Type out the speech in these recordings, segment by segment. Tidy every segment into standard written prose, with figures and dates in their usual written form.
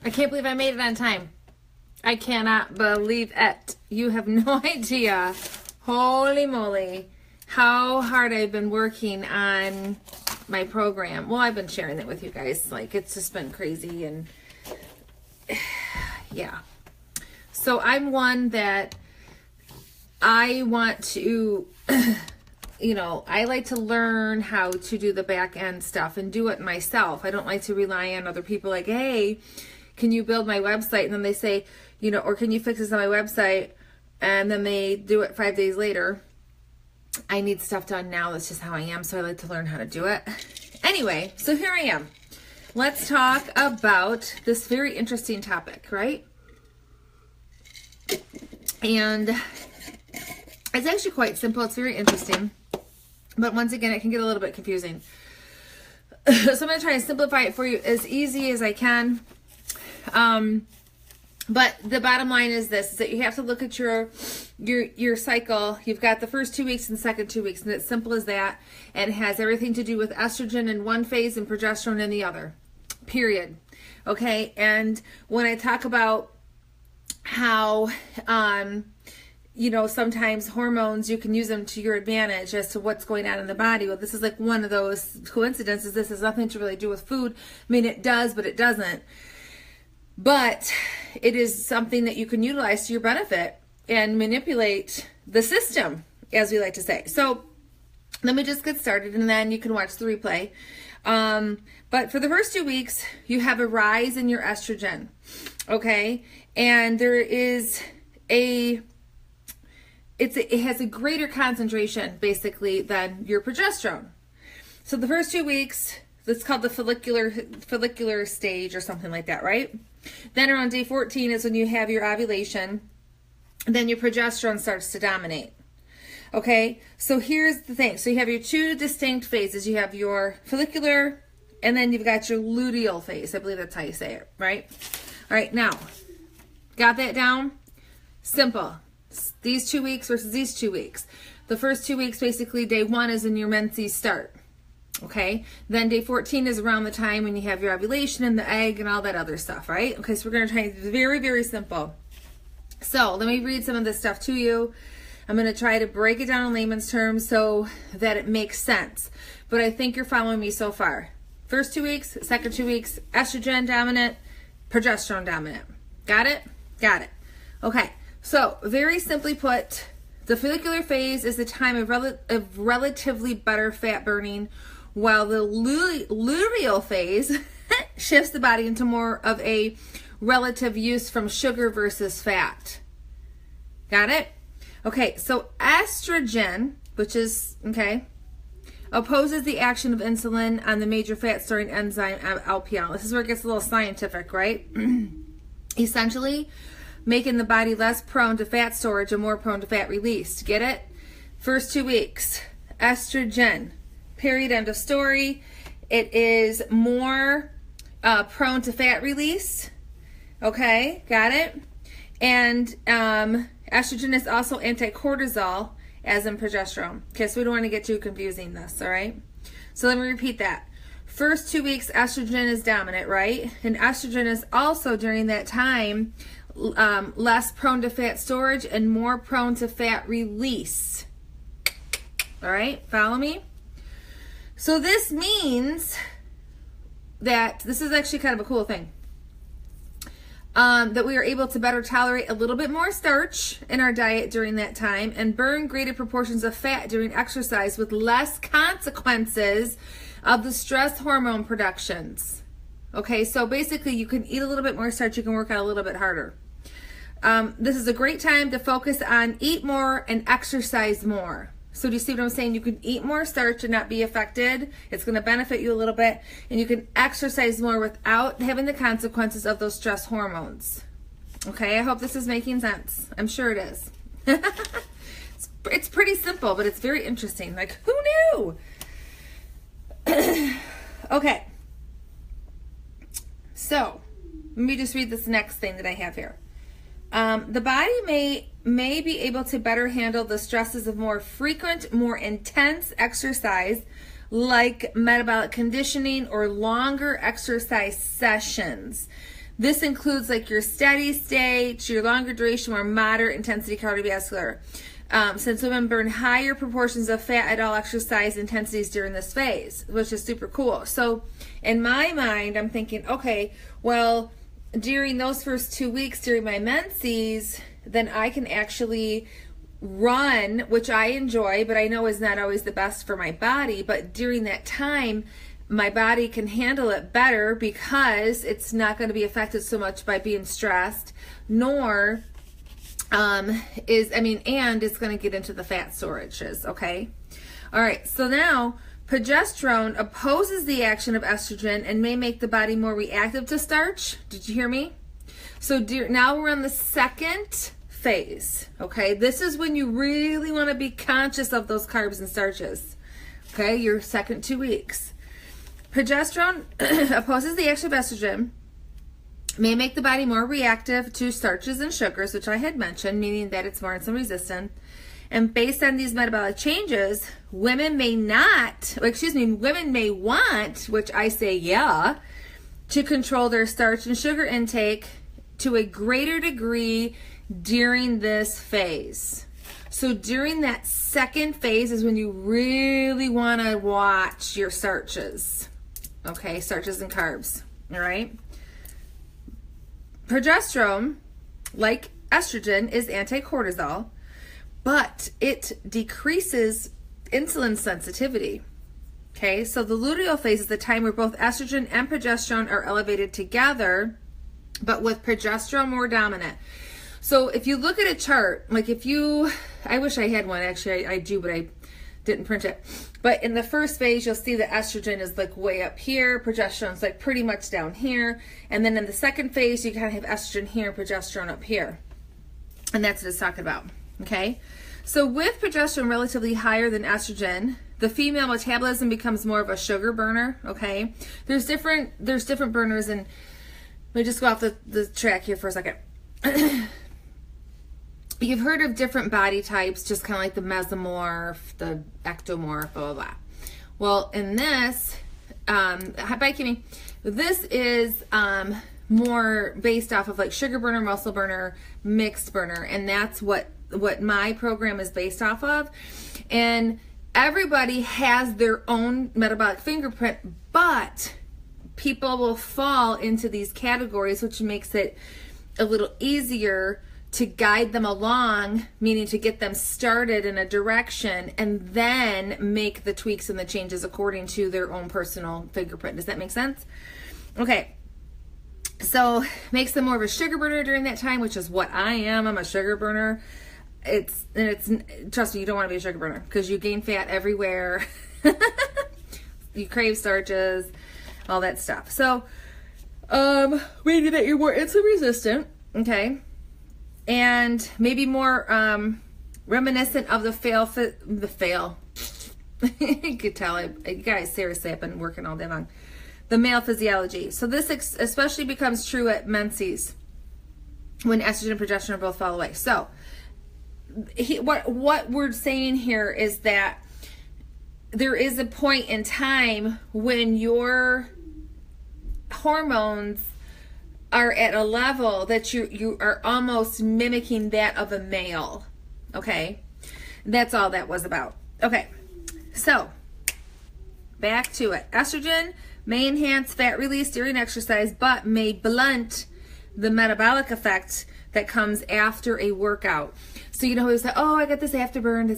I can't believe I made it on time. I cannot believe it. You have no idea. Holy moly. How hard I've been working on my program. Well, I've been sharing it with you guys. Like, it's just been crazy. And yeah. So I'm one that I want to, you know, I like to learn how to do the back end stuff and do it myself. I don't like to rely on other people like, hey, can you build my website? And then they say, you know, or can you fix this on my website? And then they do it 5 days later. I need stuff done now. That's just how I am. So I like to learn how to do it. Anyway, so here I am. Let's talk about this very interesting topic, right? And it's actually quite simple. It's very interesting. But once again, it can get a little bit confusing. So I'm going to try to simplify it for you as easy as I can. But the bottom line is this, is that you have to look at your cycle. You've got the first 2 weeks and the second 2 weeks, and it's simple as that. And it has everything to do with estrogen in one phase and progesterone in the other, period. Okay, and when I talk about how, you know, sometimes hormones, you can use them to your advantage as to what's going on in the body. Well, this is like one of those coincidences. This has nothing to really do with food. I mean, it does, but it doesn't. But it is something that you can utilize to your benefit and manipulate the system, as we like to say. So let me just get started, and then you can watch the replay. But for the first 2 weeks, you have a rise in your estrogen, okay? And there is it has a greater concentration, basically, than your progesterone. So the first 2 weeks, it's called the follicular stage or something like that, right? Then around day 14 is when you have your ovulation. Then your progesterone starts to dominate. Okay, so here's the thing. So you have your two distinct phases. You have your follicular, and then you've got your luteal phase. I believe that's how you say it, right? All right, now, got that down? Simple. These 2 weeks versus these 2 weeks. The first 2 weeks, basically, day 1 is when your menses start. Okay, then day 14 is around the time when you have your ovulation and the egg and all that other stuff, right? Okay, so we're going to try very, very simple. So let me read some of this stuff to you. I'm going to try to break it down in layman's terms so that it makes sense. But I think you're following me so far. First 2 weeks, second 2 weeks, estrogen dominant, progesterone dominant. Got it? Got it. Okay, so very simply put, the follicular phase is the time of relatively better fat burning, while the luteal phase shifts the body into more of a relative use from sugar versus fat. Got it? Okay, so estrogen, which is, okay, opposes the action of insulin on the major fat-storing enzyme LPL. This is where it gets a little scientific, right? Essentially, making the body less prone to fat storage and more prone to fat release. Get it? First 2 weeks, estrogen. Period, end of story. It is more prone to fat release. Okay, got it? And estrogen is also anti-cortisol, as in progesterone. Okay, so we don't want to get too confusing this, all right? So let me repeat that. First 2 weeks, estrogen is dominant, right? And estrogen is also, during that time, less prone to fat storage and more prone to fat release. All right, follow me? So this means that this is actually kind of a cool thing. That we are able to better tolerate a little bit more starch in our diet during that time and burn greater proportions of fat during exercise with less consequences of the stress hormone productions. Okay, so basically you can eat a little bit more starch, you can work out a little bit harder. This is a great time to focus on eat more and exercise more. So do you see what I'm saying? You can eat more starch and not be affected. It's going to benefit you a little bit. And you can exercise more without having the consequences of those stress hormones. Okay, I hope this is making sense. I'm sure it is. It's pretty simple, but it's very interesting. Like, who knew? Okay. So, let me just read this next thing that I have here. The body may be able to better handle the stresses of more frequent, more intense exercise, like metabolic conditioning or longer exercise sessions. This includes like your steady state, your longer duration, or moderate intensity cardiovascular. Since women burn higher proportions of fat at all exercise intensities during this phase, which is super cool. So in my mind, I'm thinking, okay, well, during those first 2 weeks during my menses, then I can actually run, which I enjoy, but I know is not always the best for my body. But during that time, my body can handle it better because it's not going to be affected so much by being stressed, nor and it's going to get into the fat storages, okay? All right, so now progesterone opposes the action of estrogen and may make the body more reactive to starch. Did you hear me? So now we're on the second phase, okay? This is when you really want to be conscious of those carbs and starches, okay? Your second 2 weeks. Progesterone opposes the action of estrogen, may make the body more reactive to starches and sugars, which I had mentioned, meaning that it's more insulin resistant. And based on these metabolic changes, women may want, which I say yeah, to control their starch and sugar intake to a greater degree during this phase. So during that second phase is when you really want to watch your starches, okay, starches and carbs, all right? Progesterone, like estrogen, is anti-cortisol, but it decreases insulin sensitivity. Okay, so the luteal phase is the time where both estrogen and progesterone are elevated together, but with progesterone more dominant. So if you look at a chart, like I wish I had one, actually I do, but I didn't print it. But in the first phase, you'll see that estrogen is like way up here, progesterone's like pretty much down here. And then in the second phase, you kind of have estrogen here, progesterone up here. And that's what it's talking about, okay? So with progesterone relatively higher than estrogen, the female metabolism becomes more of a sugar burner, okay? There's different burners, and let me just go off the track here for a second. You've heard of different body types, just kind of like the mesomorph, the ectomorph, blah, blah, blah. Well, in this, bye, Kimmy. This is more based off of like sugar burner, muscle burner, mixed burner, and that's what my program is based off of. And everybody has their own metabolic fingerprint, but people will fall into these categories, which makes it a little easier to guide them along, meaning to get them started in a direction and then make the tweaks and the changes according to their own personal fingerprint. Does that make sense? Okay. So makes them more of a sugar burner during that time, which is what I am. I'm a sugar burner. Trust me, you don't want to be a sugar burner because you gain fat everywhere. You crave starches, all that stuff. So, meaning that you're more insulin resistant, okay? And maybe more reminiscent of the fail. You could tell, you guys, seriously, I've been working all day long. The male physiology. So this especially becomes true at menses when estrogen and progesterone both fall away. So what we're saying here is that there is a point in time when your hormones are at a level that you are almost mimicking that of a male. Okay? That's all that was about. Okay. So, back to it. Estrogen may enhance fat release during exercise, but may blunt the metabolic effect that comes after a workout. So you know who's like, oh, I got this afterburn,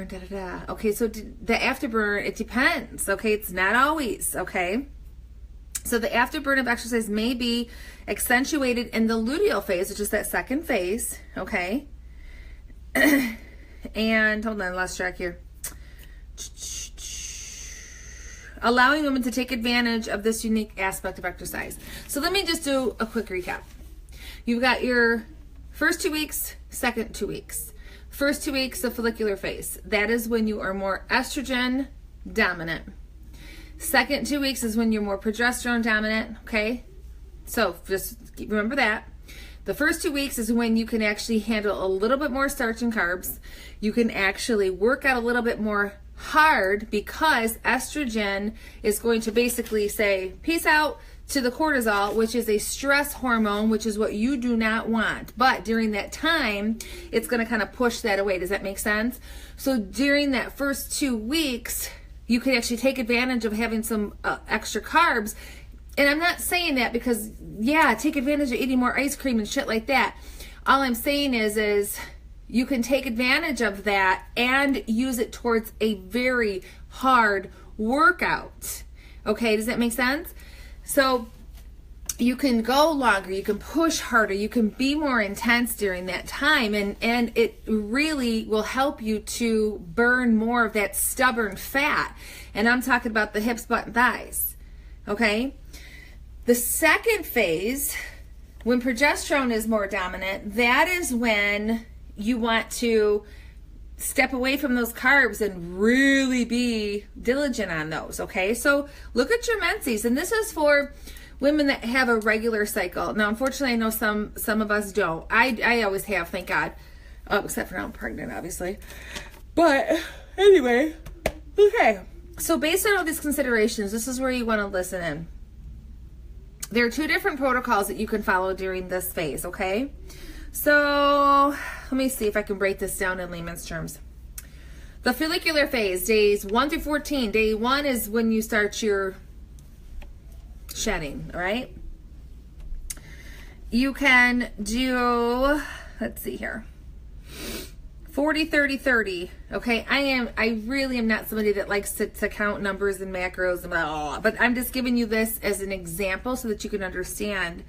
da da da. Okay, so the afterburn, it depends. Okay, it's not always. Okay, so the afterburn of exercise may be accentuated in the luteal phase, which is that second phase. Okay, and hold on, I lost track here. Allowing women to take advantage of this unique aspect of exercise. So let me just do a quick recap. You've got your first 2 weeks, second 2 weeks. First 2 weeks, the follicular phase. That is when you are more estrogen dominant. Second 2 weeks is when you're more progesterone dominant, okay? So just remember that. The first 2 weeks is when you can actually handle a little bit more starch and carbs. You can actually work out a little bit more hard because estrogen is going to basically say, peace out, to the cortisol, which is a stress hormone, which is what you do not want. But during that time, it's going to kind of push that away. Does that make sense? So during that first 2 weeks, you can actually take advantage of having some extra carbs. And I'm not saying that because, yeah, take advantage of eating more ice cream and shit like that. All I'm saying is you can take advantage of that and use it towards a very hard workout. Okay, does that make sense? So you can go longer, you can push harder, you can be more intense during that time, and it really will help you to burn more of that stubborn fat. And I'm talking about the hips, butt, and thighs. Okay? The second phase, when progesterone is more dominant, that is when you want to step away from those carbs and really be diligent on those, okay? So look at your menses, and this is for women that have a regular cycle. Now, unfortunately, I know some of us don't. I always have, thank God, except for now I'm pregnant, obviously. But anyway, okay. So based on all these considerations, this is where you want to listen in. There are 2 different protocols that you can follow during this phase, okay? So let me see if I can break this down in layman's terms. The follicular phase, days 1 through 14. Day 1 is when you start your shedding, all right? You can do, let's see here, 40, 30, 30. Okay, I really am not somebody that likes to count numbers and macros and blah, blah, blah, but I'm just giving you this as an example so that you can understand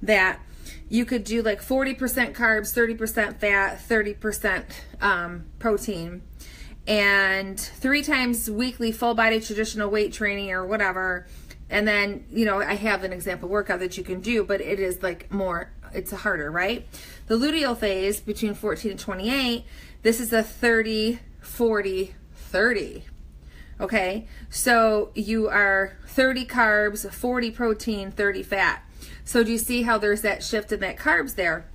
that you could do like 40% carbs, 30% fat, 30% protein, and 3 times weekly full body traditional weight training or whatever. And then, you know, I have an example workout that you can do, but it is like more, it's harder, right? The luteal phase between 14 and 28, this is a 30, 40, 30. Okay, so you are 30 carbs, 40 protein, 30 fat. So do you see how there's that shift in that carbs there?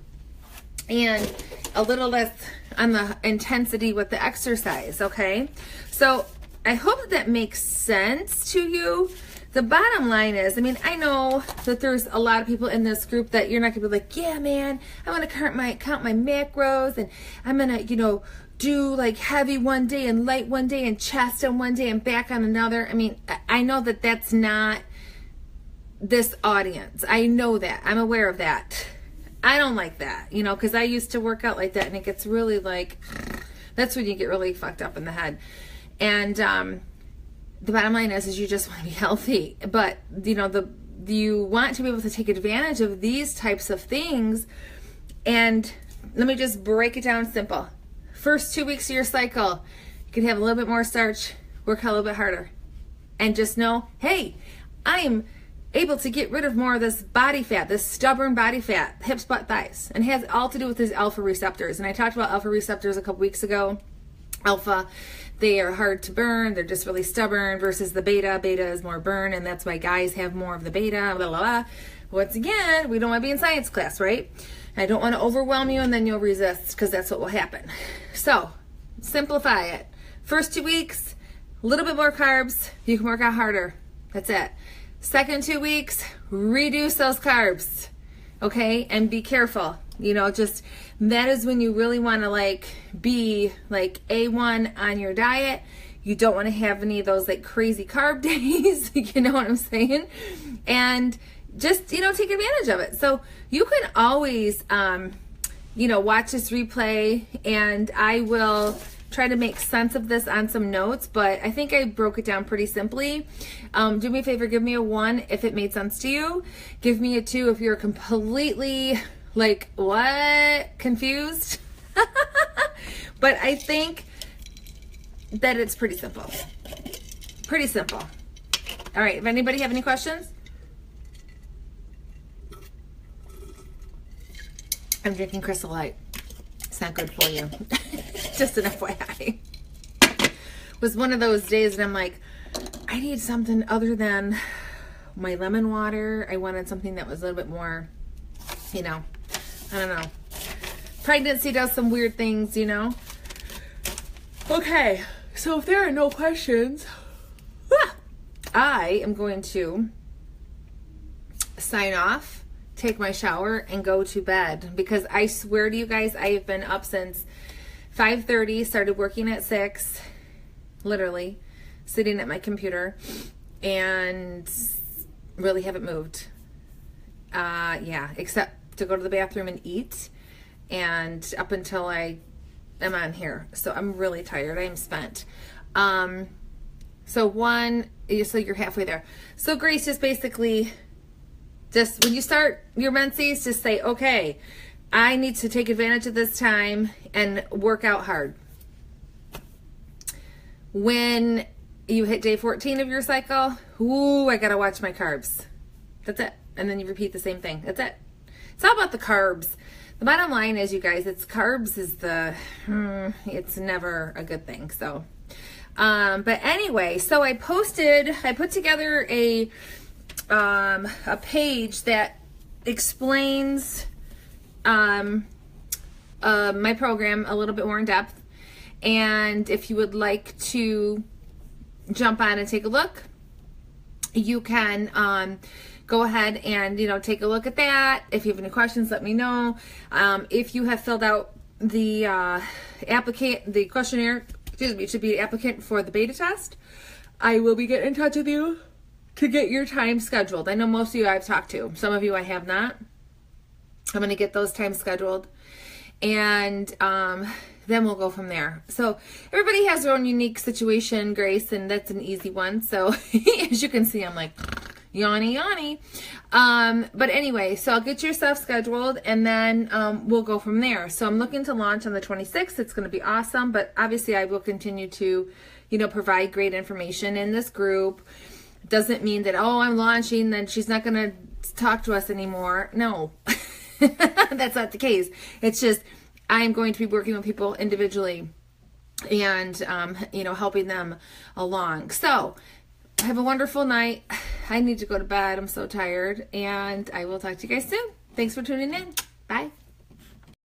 And a little less on the intensity with the exercise, okay? So I hope that makes sense to you. The bottom line is, I mean, I know that there's a lot of people in this group that you're not gonna be like, yeah, man, I wanna count my macros, and I'm gonna, you know, do like heavy one day and light one day and chest on one day and back on another. I mean, I know that that's not this audience. I know that. I'm aware of that. I don't like that, you know, because I used to work out like that, and it gets really like, that's when you get really fucked up in the head. And the bottom line is you just want to be healthy. But, you know, you want to be able to take advantage of these types of things. And let me just break it down simple. First 2 weeks of your cycle, you can have a little bit more starch, work a little bit harder. And just know, hey, I'm able to get rid of more of this body fat, this stubborn body fat, hips, butt, thighs. And it has all to do with these alpha receptors. And I talked about alpha receptors a couple weeks ago. Alpha, they are hard to burn. They're just really stubborn versus the beta. Beta is more burn, and that's why guys have more of the beta, blah, blah, blah. Once again, we don't want to be in science class, right? I don't want to overwhelm you, and then you'll resist, because that's what will happen. So, simplify it. First 2 weeks, a little bit more carbs. You can work out harder. That's it. Second 2 weeks, reduce those carbs, okay? And be careful. You know, just that is when you really want to like be like A1 on your diet. You don't want to have any of those like crazy carb days. You know what I'm saying? And just, you know, take advantage of it. So you can always, you know, watch this replay, and I will try to make sense of this on some notes, but I think I broke it down pretty simply. Do me a favor, give me a 1 if it made sense to you. Give me a 2 if you're completely like, what? Confused? But I think that it's pretty simple. Pretty simple. All right, if anybody have any questions? I'm drinking Crystal Light. It's not good for you. Just an FYI. It was one of those days and I'm like, I need something other than my lemon water. I wanted something that was a little bit more, you know, I don't know. Pregnancy does some weird things, you know. Okay, so if there are no questions, I am going to sign off, take my shower, and go to bed, because I swear to you guys, I have been up since 5:30, started working at 6, literally sitting at my computer, and really haven't moved. Yeah, except to go to the bathroom and eat, and up until I am on here. So I'm really tired. I am spent. So you're halfway there. So Grace, just basically, just when you start your menses, just say, okay, I need to take advantage of this time and work out hard. When you hit day 14 of your cycle, ooh, I gotta watch my carbs. That's it. And then you repeat the same thing. That's it. It's all about the carbs. The bottom line is, you guys, carbs is it's never a good thing. So, but anyway, so I put together a page that explains my program a little bit more in depth. And if you would like to jump on and take a look, you can go ahead and take a look at that. If you have any questions, let me know. If you have filled out the questionnaire, to be an applicant for the beta test, I will be getting in touch with you to get your time scheduled. I know most of you I've talked to. Some of you I have not. I'm going to get those times scheduled, and then we'll go from there. So everybody has their own unique situation, Grace, and that's an easy one. So as you can see, I'm like yawny. But anyway, so I'll get your stuff scheduled, and then we'll go from there. So I'm looking to launch on the 26th. It's going to be awesome, but obviously I will continue to, provide great information in this group. Doesn't mean that, oh, I'm launching, then she's not going to talk to us anymore. No, that's not the case. It's just, I'm going to be working with people individually and, helping them along. So have a wonderful night. I need to go to bed. I'm so tired, and I will talk to you guys soon. Thanks for tuning in. Bye.